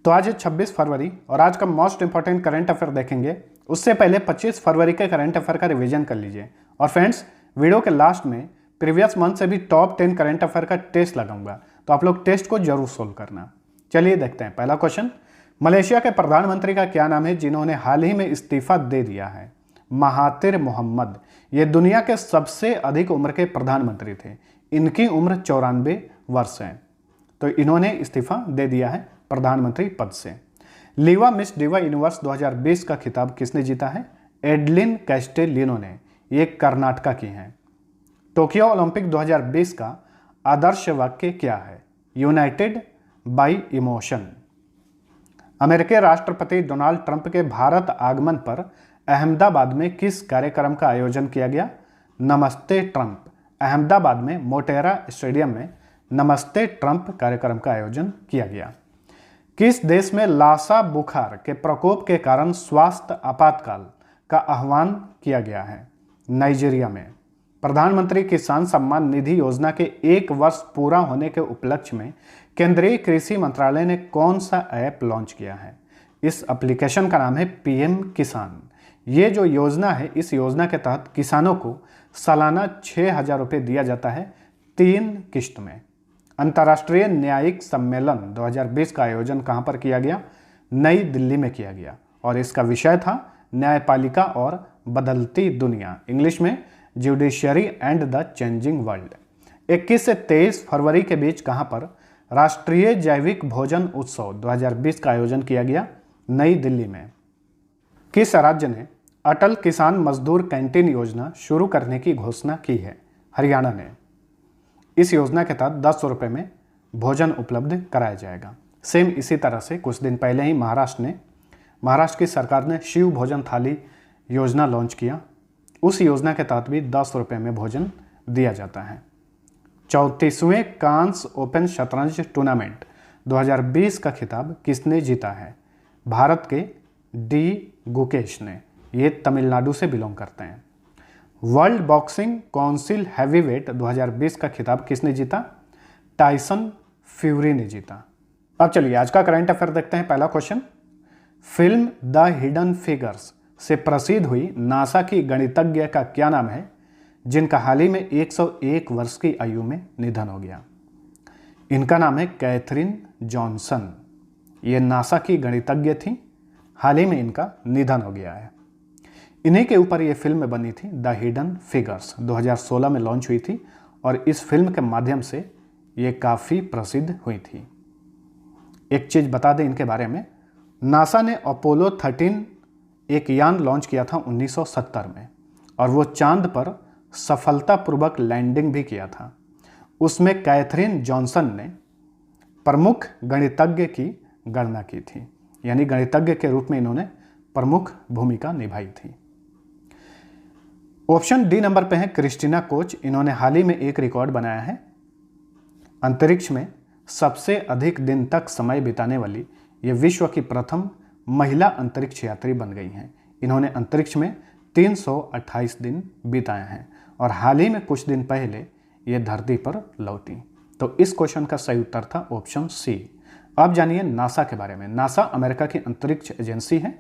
तो आज है 26 फरवरी और आज का मोस्ट इंपॉर्टेंट करंट अफेयर देखेंगे। उससे पहले 25 फरवरी के करंट अफेयर का रिवीजन कर लीजिए। और फ्रेंड्स, वीडियो के लास्ट में प्रीवियस मंथ से भी टॉप 10 करंट अफेयर का टेस्ट लगाऊंगा, तो आप लोग टेस्ट को जरूर सोल्व करना। चलिए देखते हैं। पहला क्वेश्चन, मलेशिया के प्रधानमंत्री का क्या नाम है जिन्होंने हाल ही में इस्तीफा दे दिया है? Mahathir Mohamad. ये दुनिया के सबसे अधिक उम्र के प्रधानमंत्री थे। इनकी उम्र 94 वर्ष है, तो इन्होंने इस्तीफा दे दिया है प्रधानमंत्री पद से। लीवा मिस डिवा यूनिवर्स 2020 का खिताब किसने जीता है? एडलिन कैस्टेलिनो ने। ये कर्नाटका की हैं। टोक्यो ओलंपिक 2020 का आदर्श वाक्य क्या है? United bye emotion. अमेरिकी राष्ट्रपति डोनाल्ड ट्रंप के भारत आगमन पर अहमदाबाद में किस कार्यक्रम का आयोजन किया गया? नमस्ते ट्रंप। अहमदाबाद में मोटेरा स्टेडियम में नमस्ते ट्रंप कार्यक्रम का आयोजन किया गया। किस देश में लासा बुखार के प्रकोप के कारण स्वास्थ्य आपातकाल का आह्वान किया गया है? नाइजीरिया में। प्रधानमंत्री किसान सम्मान निधि योजना के 1 वर्ष पूरा होने के उपलक्ष्य में केंद्रीय कृषि मंत्रालय ने कौन सा ऐप लॉन्च किया है? इस एप्लीकेशन का नाम है पीएम किसान। ये जो योजना है, इस योजना के तहत किसानों को सालाना 6,000 रुपये दिया जाता है 3 किश्त में। अंतर्राष्ट्रीय न्यायिक सम्मेलन 2020 का आयोजन कहां पर किया गया? नई दिल्ली में किया गया और इसका विषय था न्यायपालिका और बदलती दुनिया, इंग्लिश में judiciary and the changing world. 21 से 23 फरवरी के बीच कहां पर राष्ट्रीय जैविक भोजन उत्सव 2020 का आयोजन किया गया? नई दिल्ली में। किस राज्य ने अटल किसान मजदूर कैंटीन योजना शुरू करने की घोषणा की है? हरियाणा ने। इस योजना के तहत 10 रुपये में भोजन उपलब्ध कराया जाएगा। सेम इसी तरह से कुछ दिन पहले ही महाराष्ट्र की सरकार ने शिव भोजन थाली योजना लॉन्च किया। उस योजना के तहत भी 10 रुपये में भोजन दिया जाता है। 34वें कांस ओपन शतरंज टूर्नामेंट 2020 का खिताब किसने जीता है? भारत के डी गुकेश ने। ये तमिलनाडु से बिलोंग करते हैं। वर्ल्ड बॉक्सिंग काउंसिल हैवीवेट 2020 का खिताब किसने जीता? टाइसन फ्यूरी ने जीता। अब चलिए आज का करंट अफेयर देखते हैं। पहला question, film the hidden figures से प्रसिद्ध हुई नासा की गणितज्ञ का क्या नाम है जिनका हाल ही में 101 वर्ष की आयु में निधन हो गया? इनका नाम है कैथरीन जॉनसन। ये नासा की गणितज्ञ थी, हाल ही में इनका निधन हो गया है। इन्हीं के ऊपर ये फिल्म बनी थी द हिडन फिगर्स, 2016 में लॉन्च हुई थी और इस फिल्म के माध्यम से ये काफ़ी प्रसिद्ध हुई थी। एक चीज़ बता दें इनके बारे में, नासा ने अपोलो 13 एक यान लॉन्च किया था 1970 में और वो चांद पर सफलतापूर्वक लैंडिंग भी किया था। उसमें कैथरीन जॉनसन ने प्रमुख गणितज्ञ की गणना की थी, यानी गणितज्ञ के रूप में इन्होंने प्रमुख भूमिका निभाई थी। ऑप्शन डी नंबर पे है क्रिस्टीना कोच। इन्होंने हाल ही में एक रिकॉर्ड बनाया है। अंतरिक्ष में सबसे अधिक दिन तक समय बिताने वाली ये विश्व की प्रथम महिला अंतरिक्ष यात्री बन गई हैं। इन्होंने अंतरिक्ष में 328 दिन बिताए हैं और हाल ही में कुछ दिन पहले ये धरती पर लौटी। तो इस क्वेश्चन का सही उत्तर था ऑप्शन सी। अब जानिए नासा के बारे में। नासा अमेरिका की अंतरिक्ष एजेंसी है।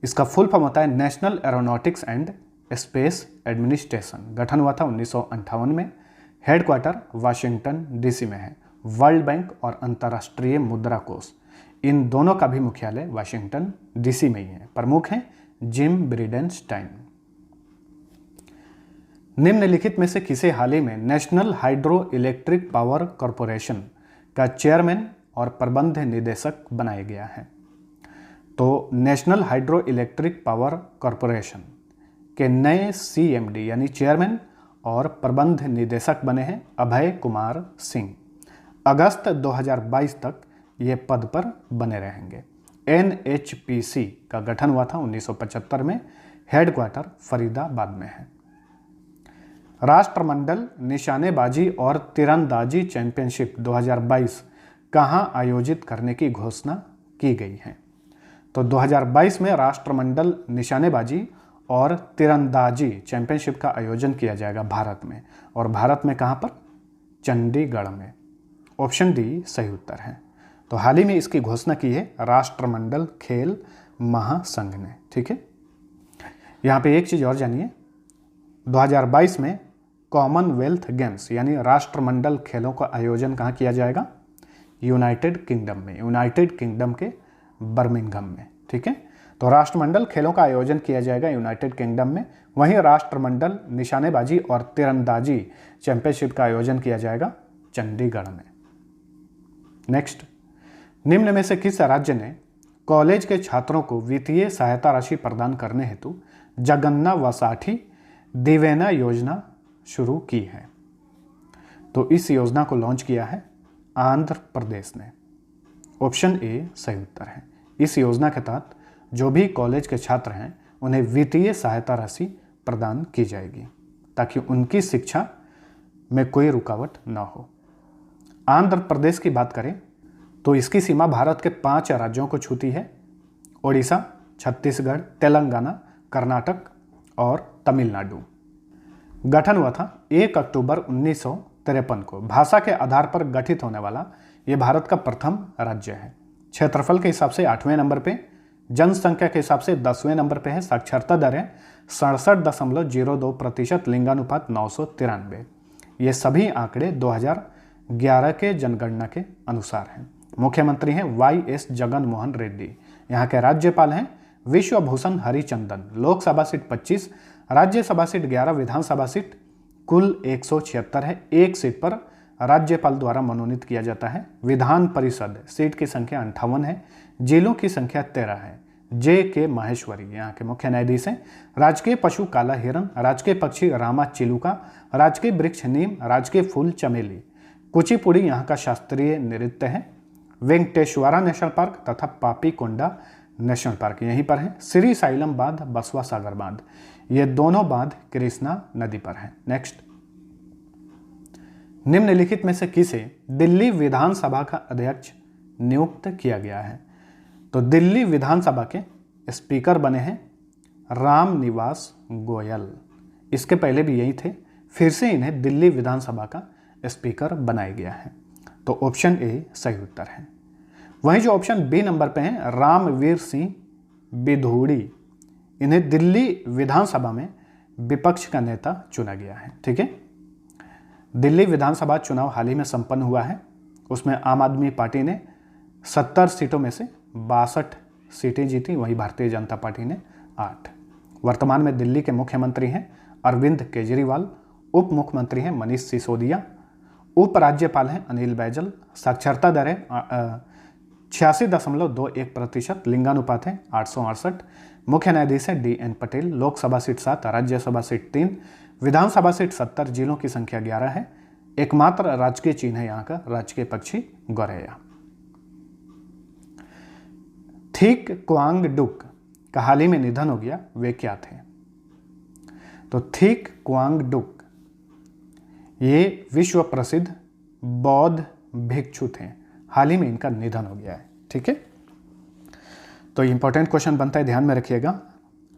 इसका फुल फॉर्म होता है national aeronautics and space administration. गठन हुआ था 1958 में। हेडक्वार्टर वाशिंगटन डीसी में है। वर्ल्ड बैंक और अंतर्राष्ट्रीय मुद्रा कोष, इन दोनों का भी मुख्यालय वाशिंगटन डीसी में ही है। प्रमुख हैं जिम ब्रिडेनस्टाइन। निम्नलिखित में से किसे हाल ही में national hydro electric power corporation का चेयरमैन और प्रबंध निदेशक बनाया गया है? तो national hydro electric power corporation के नए सीएमडी यानी चेयरमैन और प्रबंध निदेशक बने हैं अभय कुमार सिंह। अगस्त 2022 तक ये पद पर बने रहेंगे। एनएचपीसी का गठन हुआ था 1975 में। हेडक्वार्टर फरीदाबाद में है। राष्ट्रमंडल निशानेबाजी और तीरंदाजी चैंपियनशिप 2022 कहां आयोजित करने की घोषणा की गई है? तो 2022 में राष्ट्रमंडल निशानेबाजी और तीरंदाजी चैंपियनशिप का आयोजन किया जाएगा भारत में। और भारत में कहां पर? चंडीगढ़ में। ऑप्शन डी सही उत्तर है। तो हाल ही में इसकी घोषणा की है राष्ट्रमंडल खेल महासंघ ने। ठीक है, यहाँ पे एक चीज़ और जानिए, 2022 में कॉमनवेल्थ गेम्स यानी राष्ट्रमंडल खेलों का आयोजन कहाँ किया जाएगा? यूनाइटेड किंगडम में, यूनाइटेड किंगडम के बर्मिंघम में। ठीक है, तो राष्ट्रमंडल खेलों का आयोजन किया जाएगा यूनाइटेड किंगडम में। वहीं राष्ट्रमंडल निशानेबाजी और तीरंदाजी चैंपियनशिप का आयोजन किया जाएगा चंडीगढ़ में। नेक्स्ट, निम्न में से किस राज्य ने कॉलेज के छात्रों को वित्तीय सहायता राशि प्रदान करने हेतु जगन्ना वसाठी दिवेना योजना शुरू की है? तो इस योजना को लॉन्च किया है आंध्र प्रदेश ने। ऑप्शन ए सही उत्तर है। इस योजना के तहत जो भी कॉलेज के छात्र हैं उन्हें वित्तीय सहायता राशि प्रदान की जाएगी ताकि उनकी शिक्षा में कोई रुकावट न हो। आंध्र प्रदेश की बात करें तो इसकी सीमा भारत के 5 राज्यों को छूती है, ओडिशा, छत्तीसगढ़, तेलंगाना, कर्नाटक और तमिलनाडु। गठन हुआ था 1 अक्टूबर 1953 को। भाषा के आधार पर गठित होने वाला ये भारत का प्रथम राज्य है। क्षेत्रफल के हिसाब से 8वें नंबर पे, जनसंख्या के हिसाब से 10वें नंबर पे है। साक्षरता दर है 67.02%, लिंगानुपात 993। ये सभी आंकड़े 2011 के जनगणना के अनुसार हैं। मुख्यमंत्री हैं YS जगन मोहन रेड्डी। यहाँ के राज्यपाल हैं विश्वभूषण हरिचंदन। लोकसभा सीट 25, राज्यसभा सीट 11, विधानसभा सीट कुल 176 है। एक सीट पर राज्यपाल द्वारा मनोनीत किया जाता है। विधान परिषद सीट की संख्या 58 है। जिलों की संख्या 13 है। JK माहेश्वरी यहाँ के मुख्य न्यायाधीश हैं। राजकीय पशु काला हिरन, राजकीय पक्षी रामा चिलुका, राजकीय वृक्ष नीम, राजकीय फूल चमेली। कुचिपुड़ी यहाँ का शास्त्रीय नृत्य है। वेंकटेश्वरा नेशनल पार्क तथा पापीकोंडा नेशनल पार्क यहीं पर है। श्री साइलम बांध, बसवा सागर बांध, ये दोनों बांध कृष्णा नदी पर है। नेक्स्ट, निम्नलिखित में से किसे दिल्ली विधानसभा का अध्यक्ष नियुक्त किया गया है? तो दिल्ली विधानसभा के स्पीकर बने हैं राम निवास गोयल। इसके पहले भी यही थे, फिर से इन्हें दिल्ली विधानसभा का स्पीकर बनाया गया है। तो ऑप्शन ए सही उत्तर है। वहीं जो ऑप्शन बी नंबर पे हैं रामवीर सिंह बिधूड़ी, इन्हें दिल्ली विधानसभा में विपक्ष का नेता चुना गया है। ठीक है, दिल्ली विधानसभा चुनाव हाल ही में संपन्न हुआ है। उसमें आम आदमी पार्टी ने 70 सीटों में से 62 सीटें जीती, वहीं भारतीय जनता पार्टी ने 8। वर्तमान में दिल्ली के मुख्यमंत्री हैं अरविंद केजरीवाल, उप मुख्यमंत्री हैं मनीष सिसोदिया, उपराज्यपाल हैं अनिल बैजल। साक्षरता दर है 86.21%, लिंगानुपात है 868। मुख्य न्यायाधीश है DN Patel. Lok Sabha seat 7, Rajya Sabha seat 3, विधानसभा सीट 70, जिलों की संख्या 11 है। एकमात्र राजकीय चिन्ह है यहाँ का राजकीय पक्षी गौरैया। थिक क्वांग डुक का हाल ही में निधन हो गया, वे क्या थे? तो थिक क्वांग डुक ये विश्व प्रसिद्ध बौद्ध भिक्षु थे। हाल ही में इनका निधन हो गया है। ठीक है, तो इंपॉर्टेंट क्वेश्चन बनता है, ध्यान में रखिएगा।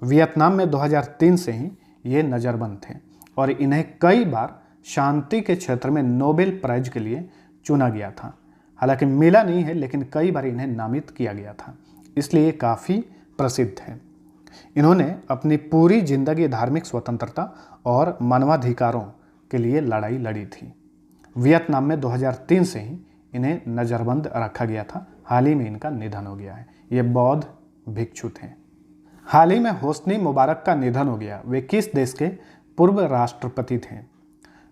वियतनाम में 2003 से ही ये नज़रबंद थे और इन्हें कई बार शांति के क्षेत्र में नोबेल प्राइज के लिए चुना गया था। हालांकि मिला नहीं है, लेकिन कई बार इन्हें नामित किया गया था, इसलिए काफ़ी प्रसिद्ध है। इन्होंने अपनी पूरी जिंदगी धार्मिक स्वतंत्रता और मानवाधिकारों के लिए लड़ाई लड़ी थी। वियतनाम में 2003 से ही इन्हें नज़रबंद रखा गया था। हाल ही में इनका निधन हो गया है। ये बौद्ध भिक्षु थे। हाल ही में होस्नी मुबारक का निधन हो गया, वे किस देश के पूर्व राष्ट्रपति थे?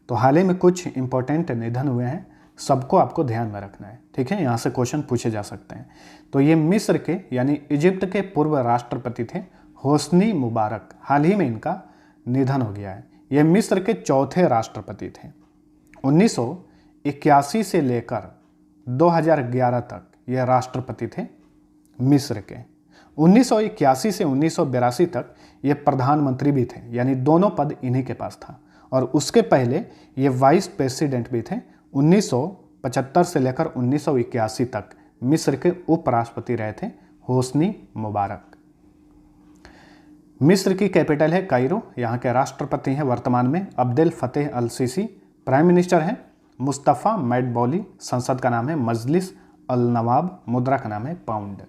तो हाल ही में कुछ इंपॉर्टेंट निधन हुए हैं, सबको आपको ध्यान में रखना है। ठीक है, यहाँ से क्वेश्चन पूछे जा सकते हैं। तो ये मिस्र के यानी इजिप्ट के पूर्व राष्ट्रपति थे होस्नी मुबारक। हाल ही में इनका निधन हो गया है। ये मिस्र के चौथे राष्ट्रपति थे। 1981 से लेकर 2011 तक ये राष्ट्रपति थे मिस्र के। 1981 से 1982 तक ये प्रधानमंत्री भी थे, यानी दोनों पद इन्हीं के पास था। और उसके पहले ये वाइस प्रेसिडेंट भी थे। 1975 से लेकर 1981 तक मिस्र के उपराष्ट्रपति रहे थे होस्नी मुबारक। मिस्र की कैपिटल है कायरो। यहाँ के राष्ट्रपति हैं वर्तमान में अब्देल फतेह अल सीसी। प्राइम मिनिस्टर हैं मुस्तफ़ा मैडबौली। संसद का नाम है मजलिस अल नवाब, मुद्रा का नाम है पाउंड।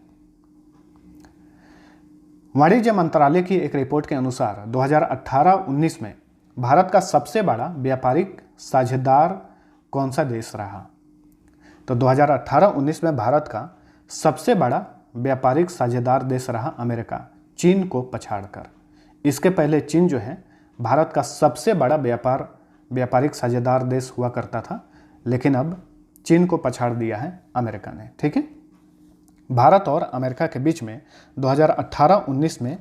वाणिज्य मंत्रालय की एक रिपोर्ट के अनुसार 2018-19 में भारत का सबसे बड़ा व्यापारिक साझेदार कौन सा देश रहा? तो 2018-19 में भारत का सबसे बड़ा व्यापारिक साझेदार देश रहा अमेरिका, चीन को पछाड़कर। इसके पहले चीन जो है भारत का सबसे बड़ा व्यापारिक साझेदार देश हुआ करता था, लेकिन अब चीन को पछाड़ दिया है अमेरिका ने। ठीक है, भारत और अमेरिका के बीच में 2018-19 में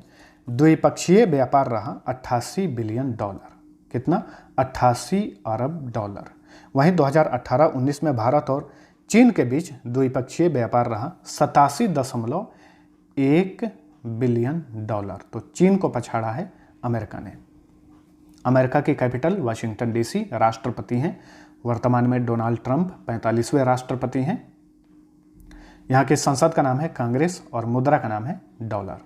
द्विपक्षीय व्यापार रहा 88 बिलियन डॉलर। कितना? 88 अरब डॉलर। वहीं 2018-19 में भारत और चीन के बीच द्विपक्षीय व्यापार रहा 87.1 बिलियन डॉलर। तो चीन को पछाड़ा है अमेरिका ने। अमेरिका की कैपिटल वाशिंगटन डीसी, राष्ट्रपति हैं वर्तमान में डोनाल्ड ट्रंप, 45वें राष्ट्रपति हैं। यहाँ की संसद का नाम है कांग्रेस और मुद्रा का नाम है डॉलर।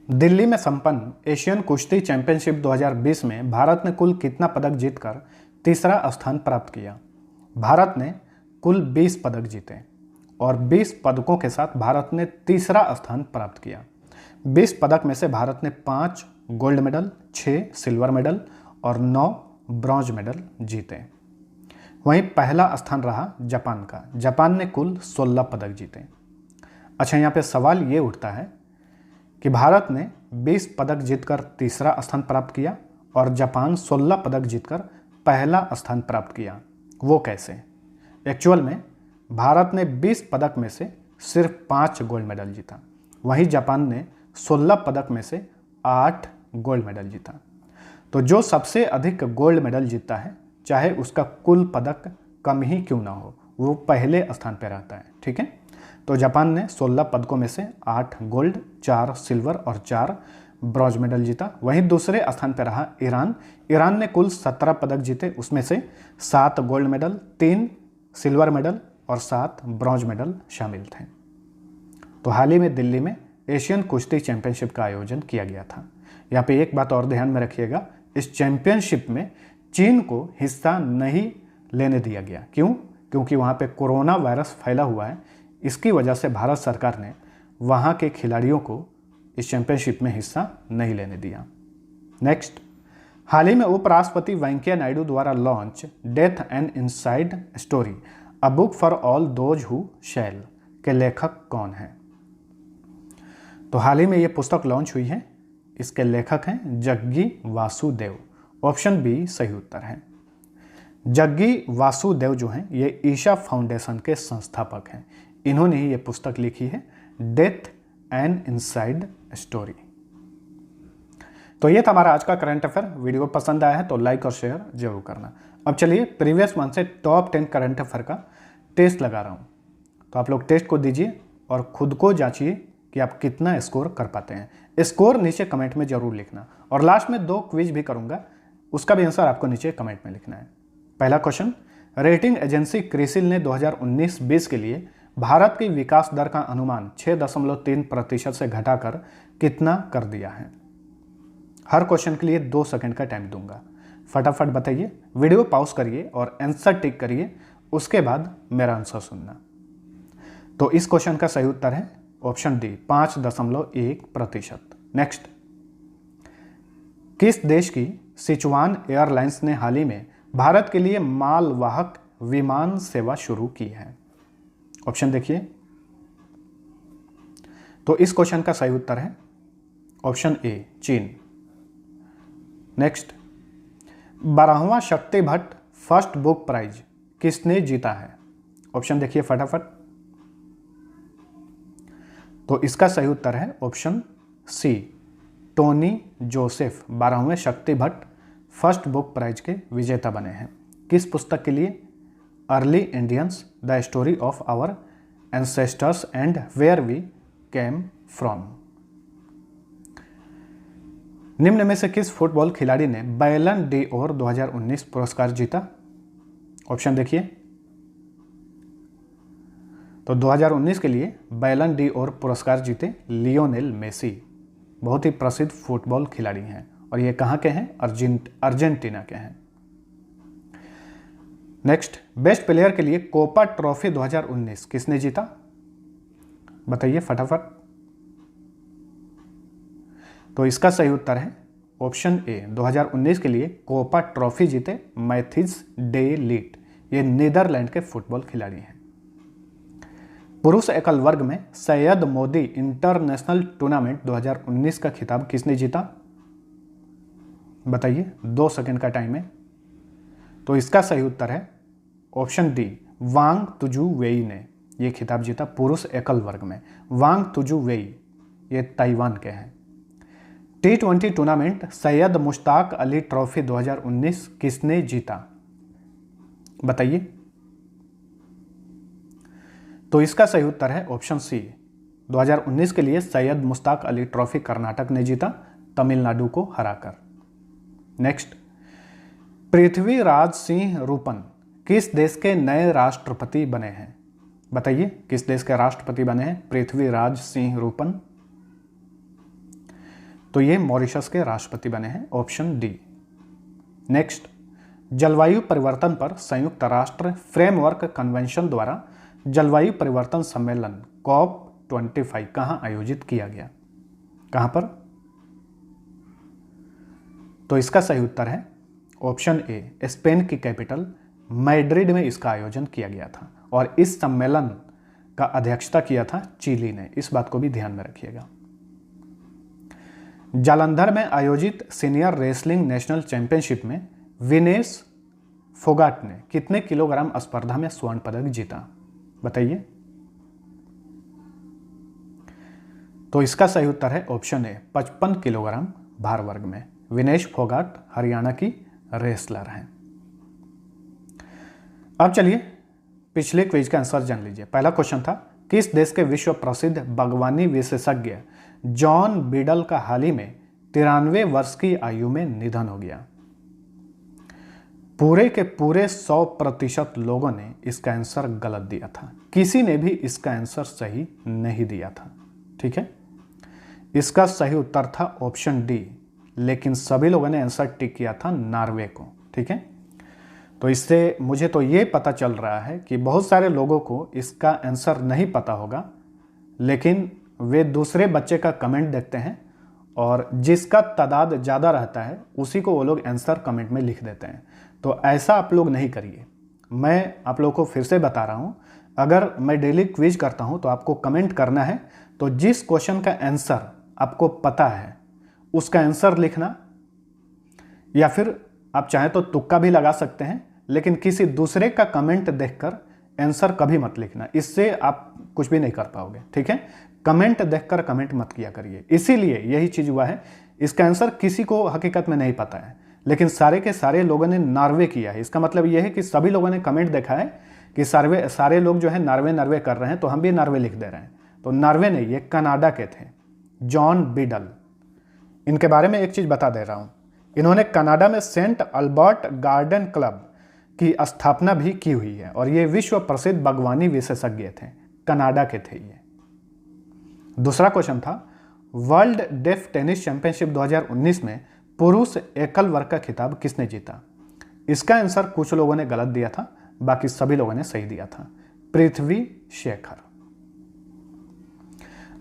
दिल्ली में संपन्न एशियन कुश्ती चैंपियनशिप 2020 में भारत ने कुल कितना पदक जीतकर तीसरा स्थान प्राप्त किया? भारत ने कुल 20 पदक जीते और 20 पदकों के साथ भारत ने तीसरा स्थान प्राप्त किया। 20 पदक में से भारत ने 5 गोल्ड मेडल, 6 सिल्वर मेडल और 9 ब्रॉन्ज मेडल जीते। वहीं पहला स्थान रहा जापान का। जापान ने कुल 16 पदक जीते। अच्छा, यहाँ पे सवाल ये उठता है कि भारत ने 20 पदक जीतकर तीसरा स्थान प्राप्त किया और जापान 16 पदक जीतकर पहला स्थान प्राप्त किया, वो कैसे? एक्चुअल में भारत ने 20 पदक में से सिर्फ 5 गोल्ड मेडल जीता, वहीं जापान ने 16 पदक में से 8 गोल्ड मेडल जीता। तो जो सबसे अधिक गोल्ड मेडल जीतता है, चाहे उसका कुल पदक कम ही क्यों ना हो, वो पहले स्थान पर रहता है। ठीक है, तो जापान ने 16 पदकों में से 8 गोल्ड, 4 सिल्वर और 4 ब्रॉन्ज मेडल जीता। वहीं दूसरे स्थान पर रहा ईरान। ईरान ने कुल 17 पदक जीते, उसमें से 7 गोल्ड मेडल, 3 सिल्वर मेडल और 7 ब्रॉन्ज मेडल शामिल थे। तो हाल ही में दिल्ली में एशियन कुश्ती चैंपियनशिप का आयोजन किया गया था। यहाँ पे एक बात और ध्यान में रखिएगा, इस चैंपियनशिप में चीन को हिस्सा नहीं लेने दिया गया। क्यों? क्योंकि वहाँ पे कोरोना वायरस फैला हुआ है। इसकी वजह से भारत सरकार ने वहाँ के खिलाड़ियों को इस चैंपियनशिप में हिस्सा नहीं लेने दिया। नेक्स्ट, हाल ही में उपराष्ट्रपति वेंकैया नायडू द्वारा launch death and inside story a book for all those who शैल के लेखक कौन हैं? तो हाल ही में ये पुस्तक लॉन्च हुई है। इसके लेखक हैं जग्गी वासुदेव। ऑप्शन बी सही उत्तर है। जग्गी वासुदेव जो हैं ये ईशा फाउंडेशन के संस्थापक हैं। इन्होंने ही ये पुस्तक लिखी है, डेथ एंड इनसाइड स्टोरी। तो ये था हमारा आज का करंट अफेयर। वीडियो पसंद आया है तो लाइक और शेयर जरूर करना। अब चलिए प्रीवियस मंथ से टॉप 10 करंट अफेयर का टेस्ट लगा रहा हूँ, तो आप लोग टेस्ट को दीजिए और खुद को जांचिए कि आप कितना स्कोर कर पाते हैं। स्कोर नीचे कमेंट में जरूर लिखना और लास्ट में 2 क्विज भी करूँगा, उसका भी आंसर आपको नीचे कमेंट में लिखना है। पहला क्वेश्चन, रेटिंग एजेंसी क्रिसिल ने 2019-20 के लिए भारत की विकास दर का अनुमान 6.3% से घटाकर कितना कर दिया है? हर क्वेश्चन के लिए 2 सेकंड का टाइम दूंगा, फटाफट बताइए। वीडियो पॉज करिए और आंसर टिक करिए, उसके बाद मेरा आंसर सुनना। तो इस क्वेश्चन का सही उत्तर है ऑप्शन डी, 5.1%। नेक्स्ट, किस देश की सिचुआन एयरलाइंस ने हाल ही में भारत के लिए मालवाहक विमान सेवा शुरू की है? ऑप्शन देखिए। तो इस क्वेश्चन का सही उत्तर है ऑप्शन ए, चीन। नेक्स्ट, 12वां शक्ति भट्ट फर्स्ट बुक प्राइज किसने जीता है? ऑप्शन देखिए फटाफट। तो इसका सही उत्तर है ऑप्शन सी, टोनी जोसेफ 12वें शक्ति भट्ट फर्स्ट बुक प्राइज के विजेता बने हैं। किस पुस्तक के लिए? Early Indians, the story of our ancestors and where we came from. निम्न में से किस फुटबॉल खिलाड़ी ने बैलन डी ओर 2019 पुरस्कार जीता? ऑप्शन देखिए। तो 2019 के लिए बैलन डी ओर पुरस्कार जीते लियोनेल मेसी, बहुत ही प्रसिद्ध फुटबॉल खिलाड़ी हैं और ये कहाँ के हैं? अर्जेंटीना के हैं। नेक्स्ट, बेस्ट प्लेयर के लिए कोपा ट्रॉफी 2019 किसने जीता? बताइए फटाफट। तो इसका सही उत्तर है ऑप्शन ए। 2019 के लिए कोपा ट्रॉफी जीते मैथिस डे लीट, ये नीदरलैंड के फुटबॉल खिलाड़ी हैं। पुरुष एकल वर्ग में सैयद मोदी इंटरनेशनल टूर्नामेंट 2019 का खिताब किसने जीता? बताइए, 2 सेकंड का टाइम है। तो इसका सही उत्तर है ऑप्शन डी, वांग तुजू वेई ने यह खिताब जीता पुरुष एकल वर्ग में। वांग तुजू वेई ये ताइवान के हैं। T20 tournament Syed Mushtaq Ali trophy 2019 किसने जीता? बताइए। तो इसका सही उत्तर है ऑप्शन सी। 2019 के लिए सैयद मुश्ताक अली ट्रॉफी कर्नाटक ने जीता तमिलनाडु को हराकर। नेक्स्ट, पृथ्वीराज सिंह रूपन किस देश के नए राष्ट्रपति बने हैं? बताइए, किस देश के राष्ट्रपति बने हैं पृथ्वीराज सिंह रूपन? तो ये मॉरिशस के राष्ट्रपति बने हैं, ऑप्शन डी। नेक्स्ट, जलवायु परिवर्तन पर संयुक्त राष्ट्र फ्रेमवर्क कन्वेंशन द्वारा जलवायु परिवर्तन सम्मेलन COP25 कहां आयोजित किया गया? कहां पर? तो इसका सही उत्तर है ऑप्शन ए, स्पेन की कैपिटल मैड्रिड में इसका आयोजन किया गया था और इस सम्मेलन का अध्यक्षता किया था चिली ने। इस बात को भी ध्यान में रखिएगा। जालंधर में आयोजित सीनियर रेसलिंग नेशनल चैंपियनशिप में विनेश फोगाट ने कितने किलोग्राम स्पर्धा में स्वर्ण पदक जीता? बताइए। तो इसका सही उत्तर है ऑप्शन ए, 55 किलोग्राम भार वर्ग में। विनेश फोगाट हरियाणा की रेसलर हैं। अब चलिए पिछले क्विज का आंसर जान लीजिए। पहला क्वेश्चन था, किस देश के विश्व प्रसिद्ध बागवानी विशेषज्ञ जॉन बीडल का हाल ही में 93 वर्ष की आयु में निधन हो गया? पूरे के पूरे 100% लोगों ने इसका आंसर गलत दिया था, किसी ने भी इसका आंसर सही नहीं दिया था। ठीक है, इसका सही उत्तर था ऑप्शन डी, लेकिन सभी लोगों ने आंसर टिक किया था नॉर्वे को। ठीक है, तो इससे मुझे तो ये पता चल रहा है कि बहुत सारे लोगों को इसका आंसर नहीं पता होगा, लेकिन वे दूसरे बच्चे का कमेंट देखते हैं और जिसका तादाद ज़्यादा रहता है उसी को वो लोग आंसर कमेंट में लिख देते हैं। तो ऐसा आप लोग नहीं करिए। मैं आप लोगों को फिर से बता रहा हूँ, अगर मैं डेली क्विज करता हूँ तो आपको कमेंट करना है। तो जिस क्वेश्चन का आंसर आपको पता है उसका आंसर लिखना, या फिर आप चाहें तो तुक्का भी लगा सकते हैं, लेकिन किसी दूसरे का कमेंट देखकर आंसर कभी मत लिखना, इससे आप कुछ भी नहीं कर पाओगे। ठीक है, कमेंट देखकर कमेंट मत किया करिए। इसीलिए यही चीज हुआ है, इसका आंसर किसी को हकीकत में नहीं पता है, लेकिन सारे के सारे लोगों ने नॉर्वे किया है। इसका मतलब यह है कि सभी लोगों ने कमेंट देखा है कि सारे लोग जो है नॉर्वे कर रहे हैं, तो हम भी नॉर्वे लिख दे रहे हैं। तो नॉर्वे नहीं, ये कनाडा के थे, जॉन बीडल। इनके बारे में एक चीज बता दे रहा हूं, इन्होंने कनाडा में सेंट अल्बर्ट गार्डन क्लब की स्थापना भी की हुई है और ये विश्व प्रसिद्ध बागवानी विशेषज्ञ थे, कनाडा के थे ये। दूसरा क्वेश्चन था, वर्ल्ड डेफ टेनिस चैंपियनशिप 2019 में पुरुष एकल वर्ग का खिताब किसने जीता? इसका आंसर कुछ लोगों ने गलत दिया था, बाकी सभी लोगों ने सही दिया था, पृथ्वी शेखर।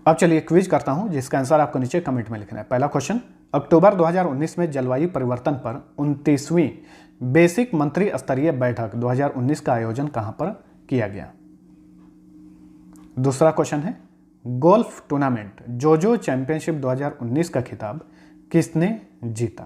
अब चलिए क्विज करता हूं, जिसका आंसर आपको नीचे कमेंट में लिखना है। पहला क्वेश्चन, अक्टूबर 2019 में जलवायु परिवर्तन पर 29वीं बेसिक मंत्री स्तरीय बैठक 2019 का आयोजन कहां पर किया गया? दूसरा क्वेश्चन है, गोल्फ टूर्नामेंट जोजो चैंपियनशिप 2019 का खिताब किसने जीता?